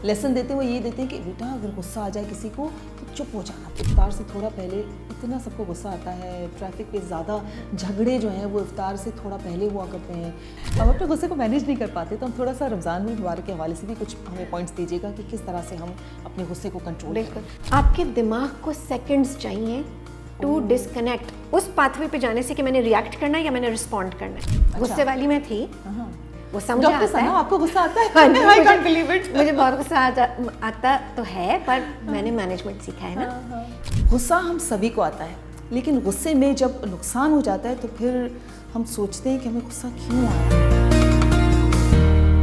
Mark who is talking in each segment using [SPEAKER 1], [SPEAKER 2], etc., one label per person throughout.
[SPEAKER 1] Lesson देते हैं वो ये देते हैं कि बेटा अगर गुस्सा आ जाए किसी को तो चुप हो जाना। इफ्तार से थोड़ा पहले इतना सबको गुस्सा आता है, ट्रैफिक पे ज़्यादा झगड़े जो हैं वो इफ्तार से थोड़ा पहले हुआ करते हैं। हम अपने गुस्से को मैनेज नहीं कर पाते, तो हम थोड़ा सा रमज़ान मुबारक के हवाले से भी कुछ हमें पॉइंट्स दीजिएगा कि किस तरह से हम अपने गुस्से को कंट्रोल करें।
[SPEAKER 2] बिल्कुल, आपके दिमाग को सेकंड्स चाहिए टू डिस्कनेक्ट उस पाथवे पे जाने से कि मैंने रिएक्ट करना है या मैंने रिस्पॉन्ड करना है। गुस्से वाली मैं थी, वो समझ आता है।
[SPEAKER 1] आपको गुस्सा आता है?
[SPEAKER 2] हाँ,
[SPEAKER 1] I can't believe it.
[SPEAKER 2] मुझे बहुत गुस्सा आता तो है, पर मैंने मैनेजमेंट सीखा है ना।
[SPEAKER 1] गुस्सा हम सभी को आता है, लेकिन गुस्से में जब नुकसान हो जाता है तो फिर हम सोचते हैं कि हमें गुस्सा क्यों आया।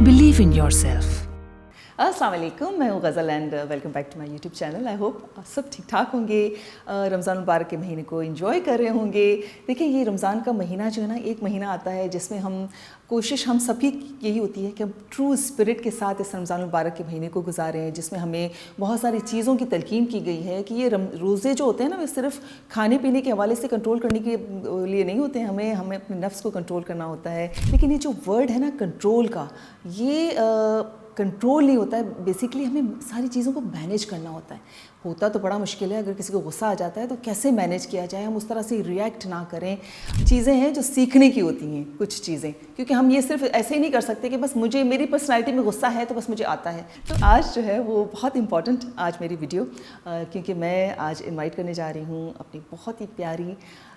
[SPEAKER 3] Believe in yourself.
[SPEAKER 1] अस्सलाम वालेकुम, मैं हूँ Ghazal and welcome back to my YouTube channel. I hope आप सब ठीक ठाक होंगे, रमज़ान मुबारक के महीने को एंजॉय कर रहे होंगे। देखिए, ये रमज़ान का महीना जो है ना, एक महीना आता है जिसमें हम कोशिश हम सभी यही होती है कि हम ट्रू स्पिरिट के साथ इस रमज़ान मुबारक के महीने को गुजारें, जिसमें हमें बहुत सारी चीज़ों की तलकीन की गई है कि ये रोज़े जो होते हैं ना, वे सिर्फ खाने पीने के हवाले से कंट्रोल करने के लिए नहीं होते हैं, हमें अपने नफ्स को कंट्रोल करना होता है। लेकिन ये जो वर्ड है ना कंट्रोल का, ये कंट्रोल नहीं होता है, बेसिकली हमें सारी चीज़ों को मैनेज करना होता है। होता तो बड़ा मुश्किल है, अगर किसी को गुस्सा आ जाता है तो कैसे मैनेज किया जाए, हम उस तरह से रिएक्ट ना करें। चीज़ें हैं जो सीखने की होती हैं कुछ चीज़ें, क्योंकि हम ये सिर्फ ऐसे ही नहीं कर सकते कि बस मुझे मेरी पर्सनैलिटी में गुस्सा है तो बस मुझे आता है। तो आज जो है वो बहुत इंपॉर्टेंट आज मेरी वीडियो, क्योंकि मैं आज इन्वाइट करने जा रही हूँ अपनी बहुत ही प्यारी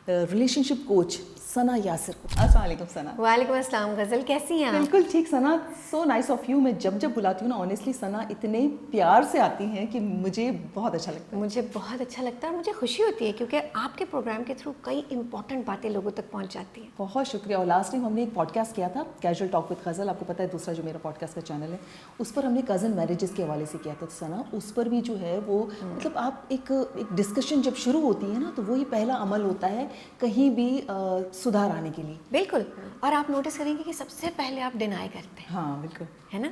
[SPEAKER 1] रिलेशनशिप कोच सना यासिर को। अस्सलाम वालेकुम सना।
[SPEAKER 2] वालेकुम अस्सलाम गज़ल, कैसी हैं आप?
[SPEAKER 1] बिल्कुल ठीक सना, सो नाइस ऑफ यू। मैं जब बुलाती हूँ ना, ऑनेस्टली सना इतने प्यार से आती हैं कि मुझे बहुत अच्छा लगता है।
[SPEAKER 2] मुझे बहुत अच्छा लगता है और मुझे खुशी होती है क्योंकि आपके प्रोग्राम के थ्रू कई इंपॉर्टेंट बातें लोगों तक पहुँच जाती हैं।
[SPEAKER 1] बहुत शुक्रिया। और लास्ट टाइम हमने एक पॉडकास्ट किया था, कैजुअल टॉक विद गज़ल, आपको पता है दूसरा जो मेरा पॉडकास्ट का चैनल है, उस पर हमने कज़न मैरिजेस के हवाले से किया था। तो सना, उस पर भी जो है वो मतलब आप एक डिस्कशन जब शुरू होती है ना, तो वही पहला अमल होता है कहीं भी सुधार आने के लिए।
[SPEAKER 2] बिल्कुल, और आप नोटिस करेंगे कि सबसे पहले आप डिनाई करते हैं।
[SPEAKER 1] हाँ बिल्कुल,
[SPEAKER 2] है ना,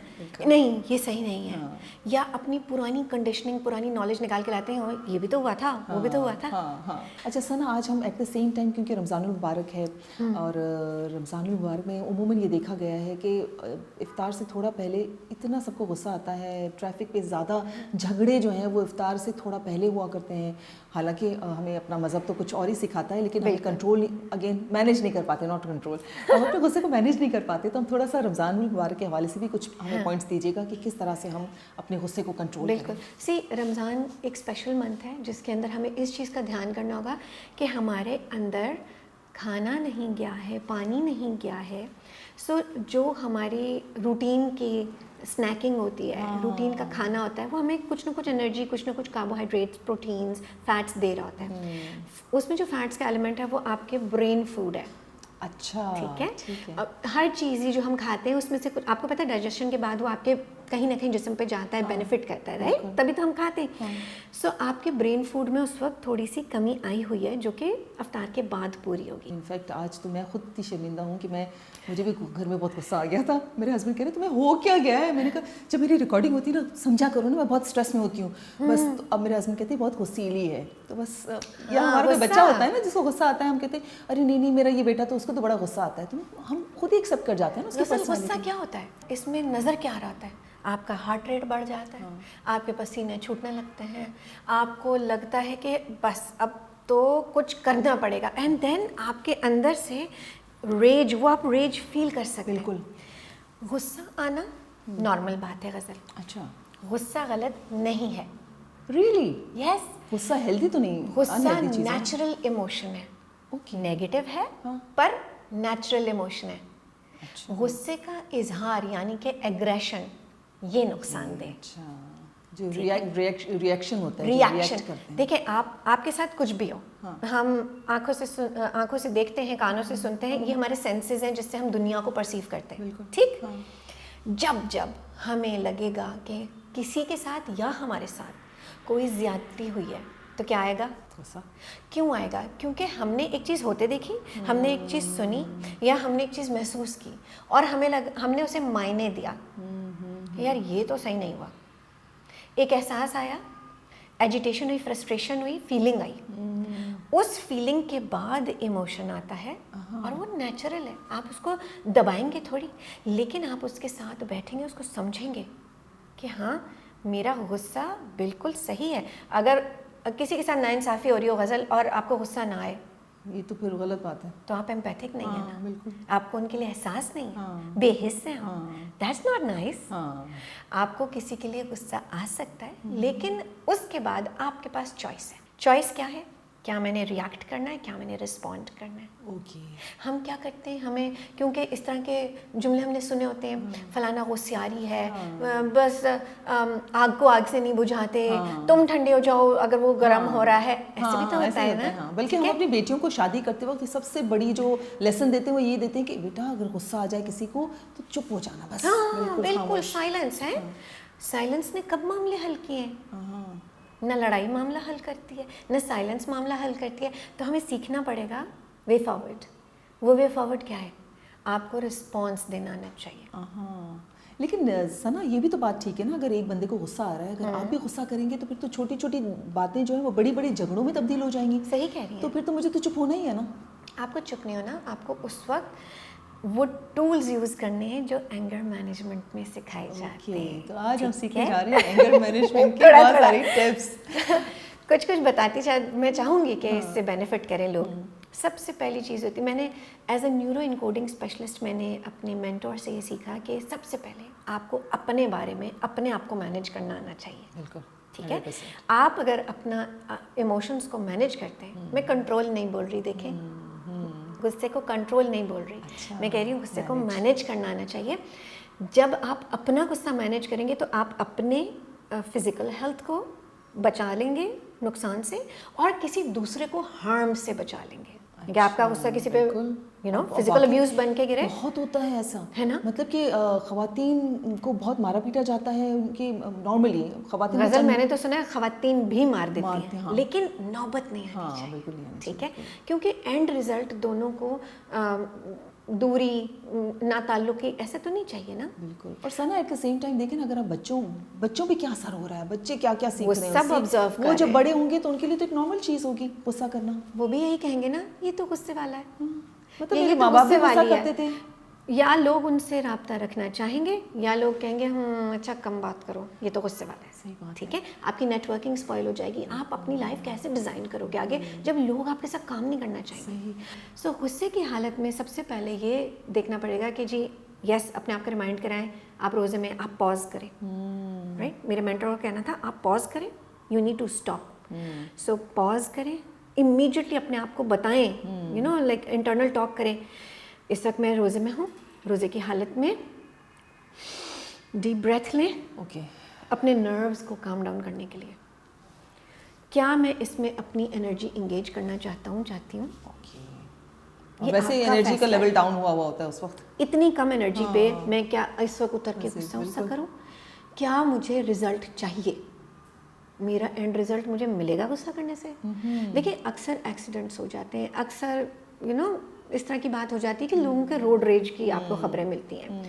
[SPEAKER 2] नहीं ये सही नहीं है। या अपनी पुरानी कंडीशनिंग, पुरानी नॉलेज निकाल के लाते हैं, ये भी तो हुआ था, वो भी तो हुआ था।
[SPEAKER 1] हाँ। अच्छा सना, आज हम एट द सेम टाइम, क्योंकि रमज़ानुल मुबारक है और रमज़ानुल मुबारक में उमूमन ये देखा गया है कि इफ्तार से थोड़ा पहले इतना सबको गुस्सा आता है, ट्रैफिक पे ज़्यादा झगड़े जो हैं वो इफ्तार से थोड़ा पहले हुआ करते हैं। हालांकि हमें अपना मज़हब तो कुछ और ही सिखाता है, लेकिन हम कंट्रोल अगेन मैनेज नहीं कर पाते, नॉट कंट्रोल, हम अपने गुस्से को मैनेज नहीं कर पाते। तो हम थोड़ा सा रमज़ानुल मुबारक के हवाले से भी कुछ हमें पॉइंट्स दीजिएगा कि किस तरह से हम अपने गुस्से को कंट्रोल करें।
[SPEAKER 2] बिल्कुल, सी रमज़ान एक स्पेशल मंथ है जिसके अंदर हमें इस चीज़ का ध्यान करना होगा कि हमारे अंदर खाना नहीं गया है, पानी नहीं गया है। सो जो हमारी रूटीन की स्नैकिंग होती है, रूटीन का खाना होता है, वो हमें कुछ ना कुछ एनर्जी, कुछ ना कुछ कार्बोहाइड्रेट्स, प्रोटीन्स, फैट्स दे रहा होता है। उसमें जो फैट्स का एलिमेंट है वो आपके ब्रेन फूड है।
[SPEAKER 1] अच्छा,
[SPEAKER 2] ठीक है। अब हर चीज़ ही जो हम खाते हैं उसमें से कुछ, आपको पता है डाइजेशन के बाद वो आपके कहीं ना कहीं जिस्म पे जाता है, बेनिफिट करता है, राइट, तभी तो हम खाते हैं। सो आपके ब्रेन फूड में उस वक्त थोड़ी सी कमी आई हुई है जो कि अफ्तार के बाद पूरी होगी।
[SPEAKER 1] इनफैक्ट आज तो मैं खुद इतनी शर्मिंदा हूँ कि मुझे भी घर में बहुत गुस्सा आ गया था। मेरे हस्बैंड कह रहे तुम्हें हो क्या गया है? मैंने कहा जब मेरी रिकॉर्डिंग होती है ना, समझा करो ना, मैं बहुत स्ट्रेस में होती हूँ बस। तो अब मेरे हस्बैंड कहते हैं बहुत गुस्सीली है। तो बस या हमारा कोई बच्चा होता है ना जिसको गुस्सा आता है, हम कहते हैं अरे नहीं मेरा ये बेटा तो उसको तो बड़ा गुस्सा आता है। तो हम खुद ही एक्सेप्ट कर जाते हैं ना।
[SPEAKER 2] गुस्सा क्या होता है, इसमें नज़र क्या आ रहा होता है? आपका हार्ट रेट बढ़ जाता है, आपके पसीने छूटने लगते हैं, आपको लगता है कि बस अब तो कुछ करना पड़ेगा, एंड देन आपके अंदर से रेज, वो आप रेज फील कर सकते हैं।
[SPEAKER 1] बिल्कुल,
[SPEAKER 2] गुस्सा आना नॉर्मल बात है गज़ल।
[SPEAKER 1] अच्छा,
[SPEAKER 2] गुस्सा गलत नहीं है।
[SPEAKER 1] रियली?
[SPEAKER 2] यस,
[SPEAKER 1] गुस्सा हेल्दी तो नहीं?
[SPEAKER 2] गुस्सा नेचुरल इमोशन है।
[SPEAKER 1] ओके,
[SPEAKER 2] नेगेटिव है पर नेचुरल इमोशन है। गुस्से का इजहार यानी कि एग्रेशन, ये नुकसान दे।
[SPEAKER 1] अच्छा, जो रिएक्शन होता है,
[SPEAKER 2] रिएक्शन। देखिए, आपके साथ कुछ भी हो, हम आंखों से देखते हैं, कानों से सुनते हैं, ये हमारे सेंसेस हैं जिससे हम दुनिया को परसीव करते हैं, ठीक। जब हमें लगेगा कि किसी के साथ या हमारे साथ कोई ज्यादती हुई है तो क्या आएगा?
[SPEAKER 1] गुस्सा। क्यों
[SPEAKER 2] आएगा? क्योंकि हमने एक चीज़ होते देखी, हमने एक चीज़ सुनी या हमने एक चीज़ महसूस की और हमने उसे मायने दिया, यार ये तो सही नहीं हुआ। एक एहसास आया, एजिटेशन हुई, फ्रस्ट्रेशन हुई, फीलिंग आई, उस फीलिंग के बाद इमोशन आता है और वो नेचुरल है। आप उसको दबाएंगे थोड़ी, लेकिन आप उसके साथ बैठेंगे, उसको समझेंगे कि हाँ میرا غصہ بالکل صحیح ہے. اگر کسی کے ساتھ ناانصافی ہو رہی ہو غزل اور آپ کو غصہ نہ آئے,
[SPEAKER 1] یہ تو پھر غلط بات ہے.
[SPEAKER 2] تو آپ ایمپیتھک نہیں ہیں نا,
[SPEAKER 1] بالکل.
[SPEAKER 2] آپ کو ان کے لیے احساس نہیں ہے, بے حس ہیں آپ. That's not nice. آپ کو کسی کے لیے غصہ آ سکتا ہے, لیکن اس کے بعد آپ کے پاس چوائس ہے. چوائس کیا ہے؟ کیا میں نے ریئیکٹ کرنا ہے, کیا میں نے رسپونڈ کرنا ہے.
[SPEAKER 1] اوکے.
[SPEAKER 2] ہم کیا کرتے ہیں, ہمیں کیونکہ اس طرح کے جملے ہم نے سنے ہوتے ہیں, فلانا غصیاری ہے, بس آگ کو آگ سے نہیں بجھاتے, تم ٹھنڈے ہو جاؤ اگر وہ گرم ہو رہا ہے. ایسے بھی تو ہوتا ہے نا.
[SPEAKER 1] بلکہ ہم اپنی بیٹیوں کو شادی کرتے وقت سب سے بڑی جو لیسن دیتے ہیں وہ یہ دیتے ہیں کہ بیٹا اگر غصہ آ جائے کسی کو تو چپ ہو جانا بس.
[SPEAKER 2] بالکل سائلنس ہے. سائلنس نے کب معاملے حل کیے ہیں؟ نہ لڑائی معاملہ حل کرتی ہے, نہ سائلنس معاملہ حل کرتی ہے. تو ہمیں سیکھنا پڑے گا وے فارورڈ. وہ وے فارورڈ کیا ہے؟ آپ کو رسپانس دینا آنا چاہیے.
[SPEAKER 1] لیکن ثنا یہ بھی تو بات ٹھیک ہے نا, اگر ایک بندے کو غصہ آ رہا ہے, اگر آپ بھی غصہ کریں گے تو پھر تو چھوٹی چھوٹی باتیں جو ہیں وہ بڑی بڑی جھگڑوں میں تبدیل ہو جائیں گی.
[SPEAKER 2] صحیح کہہ رہی ہیں.
[SPEAKER 1] تو پھر تو مجھے تو چپ ہونا ہی ہے نا.
[SPEAKER 2] آپ کو چپ نہیں ہونا, آپ کو اس وقت وہ ٹولز یوز کرنے ہیں جو اینگر مینجمنٹ میں سکھائے جاتے ہیں.
[SPEAKER 1] تو آج ہم سیکھنے جا رہے ہیں اینگر مینجمنٹ کے بہت ساری ٹپس.
[SPEAKER 2] کچھ بتاتی میں چاہوں گی کہ اس سے بینیفٹ کریں لوگ. سب سے پہلی چیز ہوتی ہے, میں نے as a neuro encoding specialist میں نے اپنے مینٹور سے یہ سیکھا کہ سب سے پہلے آپ کو اپنے بارے میں اپنے آپ کو مینیج کرنا آنا چاہیے. بالکل ٹھیک ہے. آپ اگر اپنا ایموشنس کو مینیج کرتے ہیں, میں کنٹرول نہیں بول رہی, دیکھیں غصے کو کنٹرول نہیں بول رہی, میں کہہ رہی ہوں غصے کو مینیج کرنا آنا چاہیے. جب آپ اپنا غصہ مینیج کریں گے تو آپ اپنے فزیکل ہیلتھ کو بچا لیں گے نقصان سے, اور کسی دوسرے کو ہارم سے بچا لیں گے. کہ آپ کا غصہ کسی پہ فزیکل ابیوز بن کے گرے.
[SPEAKER 1] بہت ہوتا ہے ایسا,
[SPEAKER 2] ہے نا.
[SPEAKER 1] مطلب کہ خواتین کو بہت مارا پیٹا جاتا ہے ان کی نارملی خواتین.
[SPEAKER 2] غزل میں نے تو سنا ہے خواتین بھی مار دیتی ہیں, لیکن نوبت نہیں آنی چاہیے.
[SPEAKER 1] بالکل نہیں.
[SPEAKER 2] ٹھیک ہے, کیونکہ اینڈ رزلٹ دونوں کو دوری نہ تعلقی ایسے تو نہیں چاہیے نا. بالکل.
[SPEAKER 1] اور ثنا ایٹ دا سیم ٹائم دیکھیں اگر آپ بچوں پہ کیا اثر ہو رہا ہے, بچے کیا کیا سیکھ رہے ہیں,
[SPEAKER 2] سب آبزرو کر رہے ہیں.
[SPEAKER 1] وہ جب بڑے ہوں گے تو ان کے لیے تو ایک نارمل چیز ہوگی غصہ کرنا.
[SPEAKER 2] وہ بھی یہی کہیں گے نا, یہ تو غصے والا ہے.
[SPEAKER 1] مطلب میرے ماں باپ بھی غصہ کرتے تھے.
[SPEAKER 2] یا لوگ ان سے رابطہ رکھنا چاہیں گے, یا لوگ کہیں گے اچھا کم بات کرو, یہ تو غصے والا ہے.
[SPEAKER 1] صحیح بات.
[SPEAKER 2] ٹھیک ہے, آپ کی نیٹ ورکنگ اسپوائل ہو جائے گی. آپ اپنی لائف کیسے ڈیزائن کرو گے آگے جب لوگ آپ کے ساتھ کام نہیں کرنا چاہیں گے. سو غصے کی حالت میں سب سے پہلے یہ دیکھنا پڑے گا کہ جی یس, اپنے آپ کو ریمائنڈ کرائیں. آپ روزے میں آپ پاز کریں. رائٹ, میرے مینٹر کا کہنا تھا آپ پاز کریں, یو نیڈ ٹو اسٹاپ. سو پاز کریں, امیڈیٹلی اپنے آپ کو بتائیں, لائک انٹرنل ٹاک کریں, اس وقت میں روزے میں ہوں, روزے کی حالت میں ڈیپ بریتھ لیں.
[SPEAKER 1] اوکے.
[SPEAKER 2] اپنے نروز کو کام ڈاؤن کرنے کے لیے کیا میں اس میں اپنی انرجی انگیج کرنا چاہتی ہوں.
[SPEAKER 1] ویسے انرجی کا لیول ڈاؤن ہوا ہوتا ہے اس وقت.
[SPEAKER 2] اتنی کم انرجی پہ میں کیا اس وقت اتر کے غصہ کروں؟ کیا مجھے رزلٹ چاہیے؟ میرا اینڈ رزلٹ مجھے ملے گا غصہ کرنے سے؟ دیکھیں اکثر ایکسیڈنٹس ہو جاتے ہیں, اکثر اس طرح کی بات ہو جاتی ہے کہ لوگوں کے روڈ ریج کی آپ کو خبریں ملتی ہیں.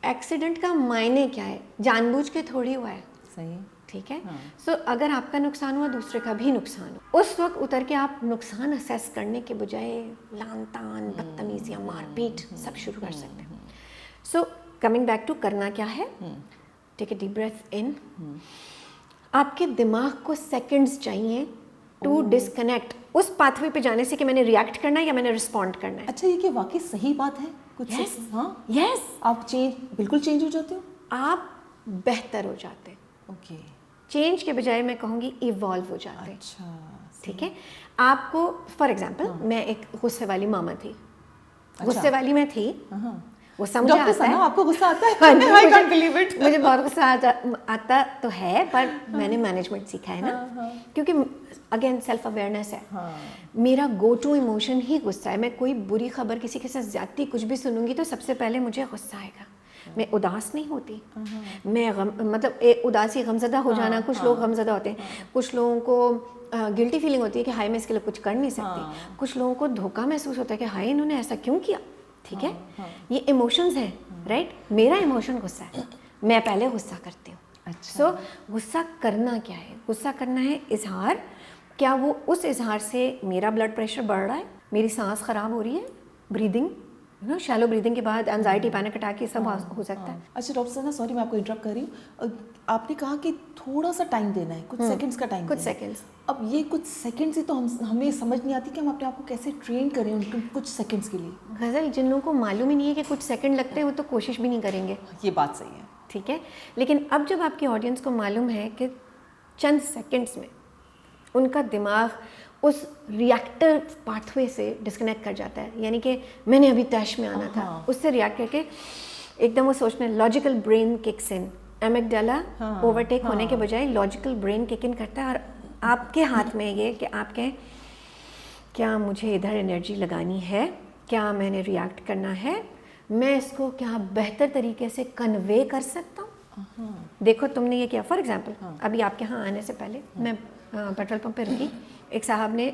[SPEAKER 2] ایکسیڈنٹ کا معنی کیا ہے؟ جان بوجھ کے تھوڑی ہوا ہے.
[SPEAKER 1] صحیح.
[SPEAKER 2] ٹھیک ہے. سو اگر آپ کا نقصان ہوا دوسرے کا بھی نقصان ہو, اس وقت اتر کے آپ نقصان اسیس کرنے کے بجائے لان تان, بدتمیزیاں, مار پیٹ سب شروع کر سکتے ہیں. سو کمنگ بیک ٹو کرنا کیا ہے, ٹیک اے ڈیپ بریتھ ان. آپ کے دماغ کو سیکنڈز چاہیے ٹو ڈسکنیکٹ اس پاتھ وے پہ جانے سے کہ میں نے ریئیکٹ کرنا ہے یا میں نے رسپونڈ کرنا ہے.
[SPEAKER 1] اچھا, یہ کہ واقعی صحیح بات ہے کچھ.
[SPEAKER 2] یس,
[SPEAKER 1] آپ بالکل چینج ہو جاتے ہو,
[SPEAKER 2] آپ بہتر ہو جاتے ہیں.
[SPEAKER 1] اوکے.
[SPEAKER 2] چینج کے بجائے میں کہوں گی ایوالو ہو جاتے ہیں.
[SPEAKER 1] اچھا.
[SPEAKER 2] ٹھیک ہے. آپ کو فار ایگزامپل میں ایک غصے والی ماما تھی, غصے والی میں تھی, غصہ مجھے آتا ہے.
[SPEAKER 1] آپ کو غصہ آتا ہے؟
[SPEAKER 2] مجھے بہت غصہ آتا تو ہے, پر میں نے مینجمنٹ سیکھا ہے نا, کیونکہ اگین سیلف اویئرنیس ہے. میرا گو ٹو ایموشن ہی غصہ ہے. میں کوئی بری خبر, کسی کے ساتھ زیادتی کچھ بھی سنوں گی تو سب سے پہلے مجھے غصہ آئے گا. میں اداس نہیں ہوتی, میں مطلب اداسی غمزدہ ہو جانا, کچھ لوگ غمزدہ ہوتے ہیں, کچھ لوگوں کو گلٹی فیلنگ ہوتی ہے کہ ہائے میں اس کے لیے کچھ کر نہیں سکتی, کچھ لوگوں کو دھوکہ محسوس ہوتا ہے کہ ہائے انہوں نے ایسا کیوں کیا. ٹھیک ہے, یہ ایموشنز ہیں. رائٹ, میرا ایموشن غصہ ہے, میں پہلے غصہ کرتی ہوں. سو غصہ کرنا کیا ہے؟ غصہ کرنا ہے اظہار. کیا وہ اس اظہار سے میرا بلڈ پریشر بڑھ رہا ہے, میری سانس خراب ہو رہی ہے, بریدنگ शैलो ब्रीदिंग के बाद एंजाइटी, पैनिक अटैक, ये सब हो सकता है.
[SPEAKER 1] अच्छा डॉक्टर साहब, सॉरी मैं आपको इंटरप्ट कर रही हूँ, आपने कहा कि थोड़ा सा टाइम देना है, कुछ सेकंड्स का टाइम,
[SPEAKER 2] कुछ सेकंड्स.
[SPEAKER 1] अब ये कुछ सेकंड्स ही तो हमें समझ नहीं आती कि हम अपने आप को कैसे ट्रेन करें उनके कुछ सेकंड्स के लिए.
[SPEAKER 2] गज़ल, जिन लोगों को मालूम ही नहीं है कि कुछ सेकंड लगते हैं वो तो कोशिश भी नहीं करेंगे.
[SPEAKER 1] ये बात सही है.
[SPEAKER 2] ठीक है, लेकिन अब जब आपकी ऑडियंस को मालूम है कि चंद सेकंड्स में उनका दिमाग उस रिएक्टिव पाथवे से डिस्कनेक्ट कर जाता है, यानी कि मैंने अभी तैश में आना था, उससे रिएक्ट करके एकदम वो सोचने, logical brain kicks in, amygdala overtake होने के बजाय लॉजिकल ब्रेन किक इन करता है, और आपके हाथ में ये कि आप कहें क्या मुझे इधर एनर्जी लगानी है, क्या मैंने रिएक्ट करना है, मैं इसको क्या बेहतर तरीके से कन्वे कर सकता हूँ. देखो तुमने ये किया, फॉर एग्जांपल अभी आपके यहाँ आने से पहले मैं पेट्रोल पंप पे रुकी, एक साहब ने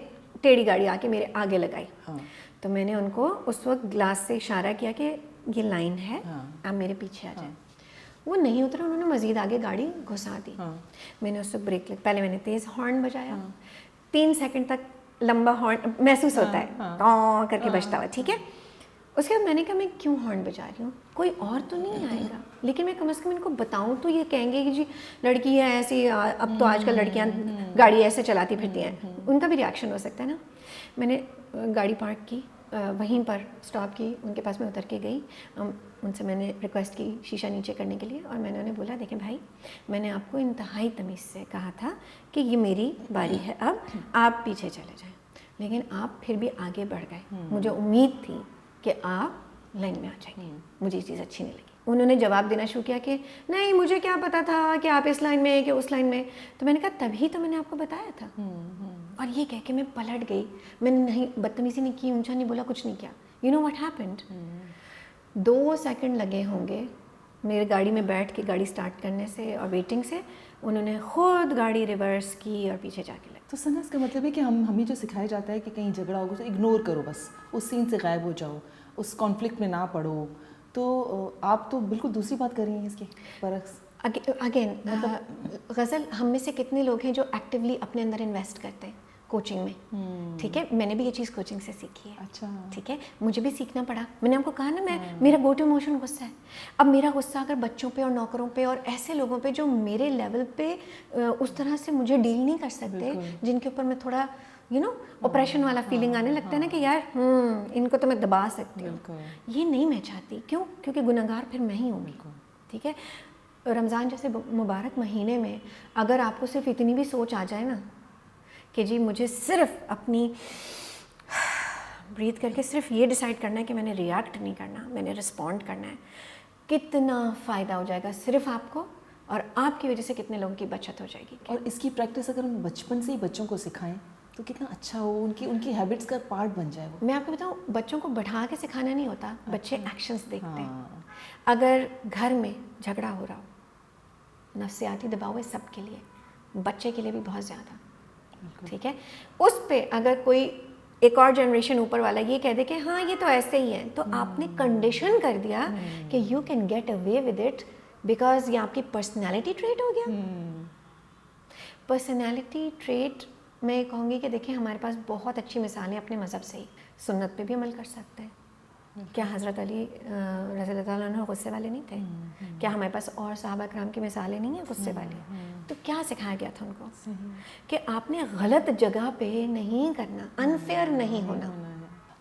[SPEAKER 2] टेढ़ी गाड़ी आके मेरे आगे लगाई. तो मैंने उनको उस वक्त ग्लास से इशारा किया कि ये लाइन है, आप मेरे पीछे आ जाएं. वो नहीं उतरे, उन्होंने मज़ीद आगे गाड़ी घुसा दी. मैंने उस वक्त ब्रेक लग, पहले मैंने तेज़ हॉर्न बजाया, 3 सेकंड तक लंबा हॉर्न महसूस होता है, टॉ करके बजता हुआ. ठीक है, उसके बाद मैंने कहा मैं क्यों हॉर्न बजा रही हूँ, कोई और तो नहीं आएगा, लेकिन मैं कम से कम इनको बताऊँ तो ये कहेंगे कि जी लड़की है ऐसी, अब तो आजकल लड़कियाँ गाड़ी ऐसे चलाती फिरती हैं, उनका भी रिएक्शन हो सकता है ना. मैंने गाड़ी पार्क की, वहीं पर स्टॉप की, उनके पास में उतर के गई, उनसे मैंने रिक्वेस्ट की शीशा नीचे करने के लिए, और मैंने उन्हें बोला देखें भाई, मैंने आपको इंतहाई तमीज़ से कहा था कि ये मेरी बारी है, अब आप पीछे चले जाएं, लेकिन आप फिर भी आगे बढ़ गए. मुझे उम्मीद थी कि आप लाइन में आ जाएंगे, मुझे ये चीज़ अच्छी नहीं लगी. उन्होंने जवाब देना शुरू किया कि नहीं मुझे क्या पता था कि आप इस लाइन में कि उस लाइन में. तो मैंने कहा तभी तो मैंने आपको बताया था. और ये कह के मैं पलट गई, मैंने नहीं बदतमीज़ी नहीं की, ऊंचा नहीं बोला, कुछ नहीं किया. You know what happened, 2 second लगे होंगे मेरे गाड़ी में बैठ के गाड़ी स्टार्ट करने से और वेटिंग से, उन्होंने खुद गाड़ी रिवर्स की और पीछे जाके लगी.
[SPEAKER 1] तो सना इसका मतलब है कि हमें जो सिखाया जाता है कि कहीं झगड़ा होगा तो इग्नोर करो, बस उस सीन से गायब हो जाओ, उस कॉन्फ्लिक्ट में ना पड़ो. तो आप तो बिल्कुल दूसरी बात कर रही हैं इसके बरक्स.
[SPEAKER 2] अगेन गज़ल, हम में से कितने लोग हैं जो एक्टिवली अपने अंदर इन्वेस्ट करते हैं कोचिंग में. ठीक है, मैंने भी ये चीज़ कोचिंग से सीखी है.
[SPEAKER 1] अच्छा,
[SPEAKER 2] ठीक है, मुझे भी सीखना पड़ा. मैंने आपको कहा ना, मेरा गो टू इमोशन गुस्सा है. अब मेरा गुस्सा अगर बच्चों पे और नौकरों पे और ऐसे लोगों पे जो मेरे लेवल पे उस तरह से मुझे डील नहीं कर सकते, जिनके ऊपर मैं थोड़ा ऑपरेशन वाला फीलिंग आने लगता है ना कि यार इनको तो मैं दबा सकती हूँ, ये नहीं मैं चाहती. क्यों? क्योंकि गुनहगार फिर मैं ही होंगी. ठीक है, रमज़ान जैसे मुबारक महीने में अगर आपको सिर्फ इतनी भी सोच आ जाए ना कि जी मुझे सिर्फ अपनी ब्रीथ करके सिर्फ ये डिसाइड करना है कि मैंने रिएक्ट नहीं करना, मैंने रिस्पॉन्ड करना है, कितना फ़ायदा हो जाएगा सिर्फ आपको, और आपकी वजह से कितने लोगों की बचत हो जाएगी.
[SPEAKER 1] और इसकी प्रैक्टिस अगर हम बचपन से ही बच्चों को सिखाएं तो कितना अच्छा हो, उनकी हैबिट्स का पार्ट बन जाए वो.
[SPEAKER 2] मैं आपको बताऊं, बच्चों को बढ़ा के सिखाना नहीं होता, बच्चे एक्शंस देखते हैं. अगर घर में झगड़ा हो रहा हो, नफ्सियाती दबाव है सबके लिए, बच्चे के लिए भी बहुत ज़्यादा. ठीक है, उस पे अगर कोई एक और जनरेशन ऊपर वाला ये कह दे कि हाँ ये तो ऐसे ही है, तो आपने कंडीशन कर दिया कि you can get away with it because ये आपकी पर्सनैलिटी ट्रेट हो गया. पर्सनैलिटी ट्रेट मैं कहूँगी कि देखिए हमारे पास बहुत अच्छी मिसालें अपने मज़हब से ही, सुन्नत पे भी अमल कर सकते हैं. क्या हज़रत अली रज़ी अल्लाह अन्हु गुस्से वाले नहीं थे? क्या हमारे पास और सहाबा कराम की मिसालें नहीं हैं गुस्से वाली? तो क्या सिखाया गया था उनको कि आपने गलत जगह पे नहीं करना, अनफेयर नहीं होना.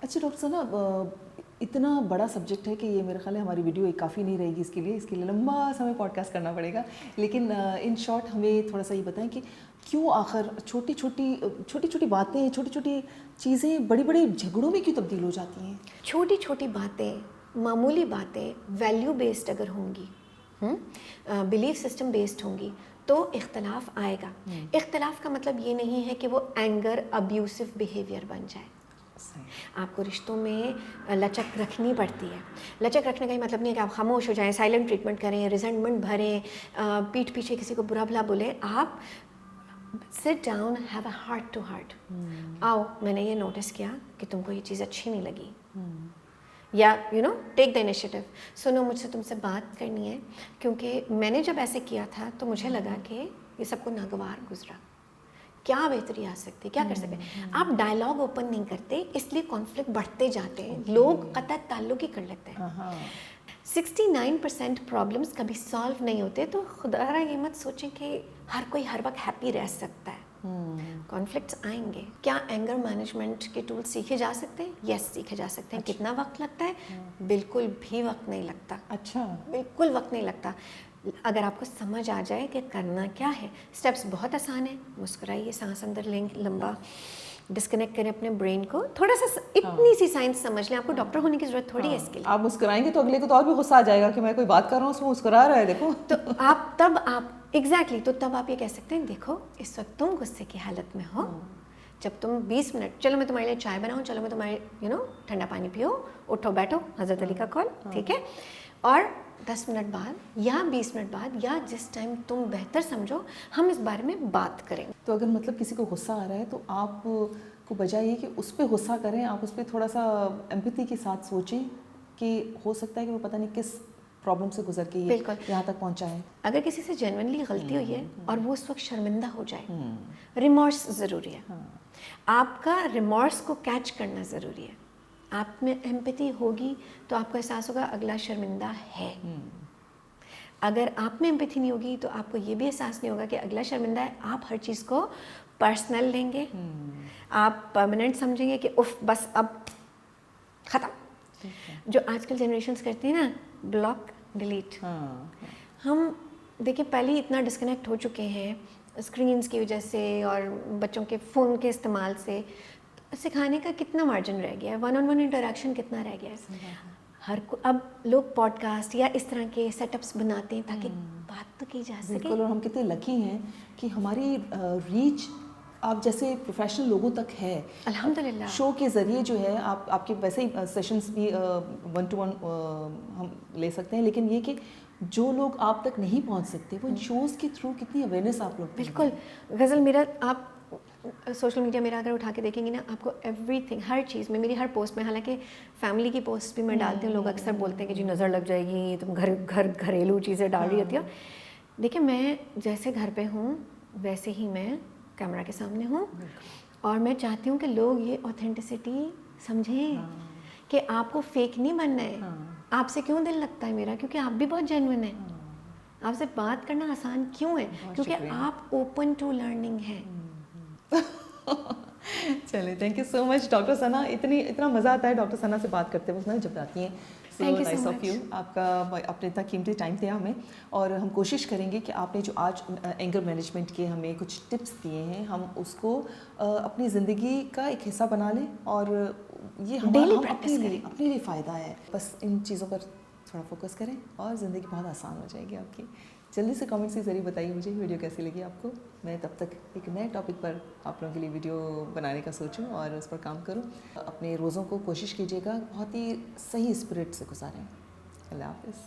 [SPEAKER 1] अच्छा डॉक्टर साहब, इतना बड़ा सब्जेक्ट है कि ये मेरे ख्याल है हमारी वीडियो एक काफ़ी नहीं रहेगी इसके लिए लंबा समय पॉडकास्ट करना पड़ेगा. लेकिन इन शॉर्ट हमें थोड़ा सा ये बताएं कि क्यों आखिर छोटी छोटी बातें, छोटी छोटी चीज़ें बड़ी बड़ी झगड़ों में क्यों तब्दील हो जाती हैं?
[SPEAKER 2] छोटी छोटी बातें, मामूली बातें वैल्यू बेस्ड अगर होंगी, बिलीफ सिस्टम बेस्ड होंगी तो इख्तलाफ आएगा. इख्तलाफ का मतलब ये नहीं है कि वो एंगर, अब्यूसिव बिहेवियर बन जाए. आपको रिश्तों में लचक रखनी पड़ती है. लचक रखने का ही मतलब नहीं है कि आप खामोश हो जाएं, साइलेंट ट्रीटमेंट करें, रिजेंटमेंट भरें, पीठ पीछे किसी को बुरा भला बोले. आप sit down, have a heart to heart. आओ, मैंने ये नोटिस किया कि तुमको ये चीज़ अच्छी नहीं लगी, या टेक द इनिशिएटिव. सुनो, मुझसे तुमसे बात करनी है क्योंकि मैंने जब ऐसे किया था तो मुझे लगा कि ये सबको नागवार गुजरा. کیا بہتری آ سکتی ہے, کیا کر سکتے ہیں. آپ ڈائلاگ اوپن نہیں کرتے, اس لیے کانفلکٹ بڑھتے جاتے ہیں, لوگ قطع تعلق ہی کر لیتے ہیں. 69% پرابلمس کبھی سالو نہیں ہوتے, تو خدا را یہ مت سوچیں کہ ہر کوئی ہر وقت ہیپی رہ سکتا ہے. کانفلکٹس آئیں گے. کیا اینگر مینجمنٹ کے ٹول سیکھے جا سکتے ہیں؟ یس, سیکھے جا سکتے ہیں. کتنا وقت لگتا ہے؟ بالکل بھی وقت نہیں لگتا.
[SPEAKER 1] اچھا,
[SPEAKER 2] بالکل وقت نہیں لگتا. اگر آپ کو سمجھ آ جائے کہ کرنا کیا ہے. اسٹیپس بہت آسان ہیں. مسکرائیے, سانس اندر لیں لمبا, ڈسکنیکٹ کریں اپنے برین کو, تھوڑا سا اتنی سی سائنس سمجھ لیں. آپ کو ڈاکٹر ہونے کی ضرورت تھوڑی ہے اس کے لیے.
[SPEAKER 1] آپ مسکرائیں گے تو اگلے کو تو اور بھی غصہ آ جائے گا کہ میں کوئی بات کر رہا ہوں, اس میں مسکرا رہا ہے, دیکھو.
[SPEAKER 2] تو آپ ایگزیکٹلی, تو تب آپ یہ کہہ سکتے ہیں, دیکھو اس وقت تم غصے کی حالت میں ہو. جب تم 20 منٹ, چلو میں تمہارے لیے چائے بناؤں, چلو میں تمہارے ٹھنڈا پانی پیو, اٹھو بیٹھو, حضرت علی کا کال, ٹھیک ہے. اور 10 منٹ بعد یا 20 منٹ بعد یا جس ٹائم تم بہتر سمجھو, ہم اس بارے میں بات کریں.
[SPEAKER 1] تو اگر مطلب کسی کو غصہ آ رہا ہے تو آپ کو بجائے یہ کہ اس پہ غصہ کریں, آپ اس پہ تھوڑا سا ایمپیتھی کے ساتھ سوچیں کہ ہو سکتا ہے کہ وہ پتہ نہیں کس پرابلم سے گزر کے یہاں تک پہنچا ہے.
[SPEAKER 2] اگر کسی سے جینوئنلی غلطی ہوئی ہے اور وہ اس وقت شرمندہ ہو جائے, ریمورس ضروری ہے. آپ کا ریمورس کو کیچ کرنا ضروری ہے. آپ میں ایمپیتھی ہوگی تو آپ کو احساس ہوگا اگلا شرمندہ ہے. اگر آپ میں ایمپیتھی نہیں ہوگی تو آپ کو یہ بھی احساس نہیں ہوگا کہ اگلا شرمندہ ہے. آپ ہر چیز کو پرسنل لیں گے, آپ پرماننٹ سمجھیں گے کہ اف بس اب ختم. جو آج کل جنریشنز کرتی ہیں نا, بلاک ڈیلیٹ. ہم دیکھیں پہلے ہی اتنا ڈسکنیکٹ ہو چکے ہیں اسکرینس کی وجہ سے اور بچوں کے فون کے استعمال سے. سکھانے کا کتنا مارجن رہ گیا ہے, 1-on-1 انٹریکشن کتنا رہ گیا ہے. اب لوگ پوڈ کاسٹ یا اس طرح کے سیٹ اپس بناتے ہیں تاکہ بات تو کی جا سکے.
[SPEAKER 1] بالکل, اور ہم کتنے لکی ہیں کہ ہماری ریچ آپ جیسے پروفیشنل لوگوں تک ہے.
[SPEAKER 2] الحمدللہ
[SPEAKER 1] شو کے ذریعے جو ہے آپ کے ویسے ہی سیشنز بھی 1-to-1 ہم لے سکتے ہیں, لیکن یہ کہ جو لوگ آپ تک نہیں پہنچ سکتے وہ ان شوز کے تھرو کتنی اویئرنیس آپ لوگ.
[SPEAKER 2] بالکل غزل, میرا آپ سوشل میڈیا میرا اگر اٹھا کے دیکھیں گے نا, آپ کو ایوری تھنگ, ہر چیز میں, میری ہر پوسٹ میں, حالانکہ فیملی کی پوسٹ بھی میں ڈالتی ہوں, لوگ اکثر بولتے ہیں کہ جی نظر لگ جائے گی, تم گھریلو چیزیں ڈال رہی ہوتی ہو. دیکھیں میں جیسے گھر پہ ہوں ویسے ہی میں کیمرہ کے سامنے ہوں, اور میں چاہتی ہوں کہ لوگ یہ اوتھینٹسٹی سمجھیں کہ آپ کو فیک نہیں بننا ہے. آپ سے کیوں دل لگتا ہے میرا؟ کیونکہ آپ بھی بہت جینوئن ہیں. آپ سے بات کرنا آسان کیوں ہے؟ کیونکہ آپ اوپن ٹو لرننگ ہیں.
[SPEAKER 1] چلے, thank you so much doctor Sana. اتنا مزہ آتا ہے ڈاکٹر ثنا سے بات کرتے ہوئے جب آتی ہیں.
[SPEAKER 2] Thank you so
[SPEAKER 1] nice of
[SPEAKER 2] much.
[SPEAKER 1] You, آپ کا اپنے اتنا قیمتی ٹائم دیا ہمیں, اور ہم کوشش کریں گے کہ آپ نے جو آج اینگر مینجمنٹ کے ہمیں کچھ ٹپس دیے ہیں ہم اس کو اپنی زندگی کا ایک حصہ بنا لیں, اور یہ ہم اپنے لیے فائدہ ہے. بس ان چیزوں پر تھوڑا فوکس کریں اور زندگی بہت آسان ہو جائے گی آپ کی. جلدی سے کامنٹس کے ذریعے بتائیے مجھے ویڈیو کیسی لگی آپ کو. میں تب تک ایک نئے ٹاپک پر آپ لوگوں کے لیے ویڈیو بنانے کا سوچوں اور اس پر کام کروں. اپنے روزوں کو کوشش کیجیے گا بہت ہی صحیح اسپرٹ سے گزاریں. اللہ حافظ.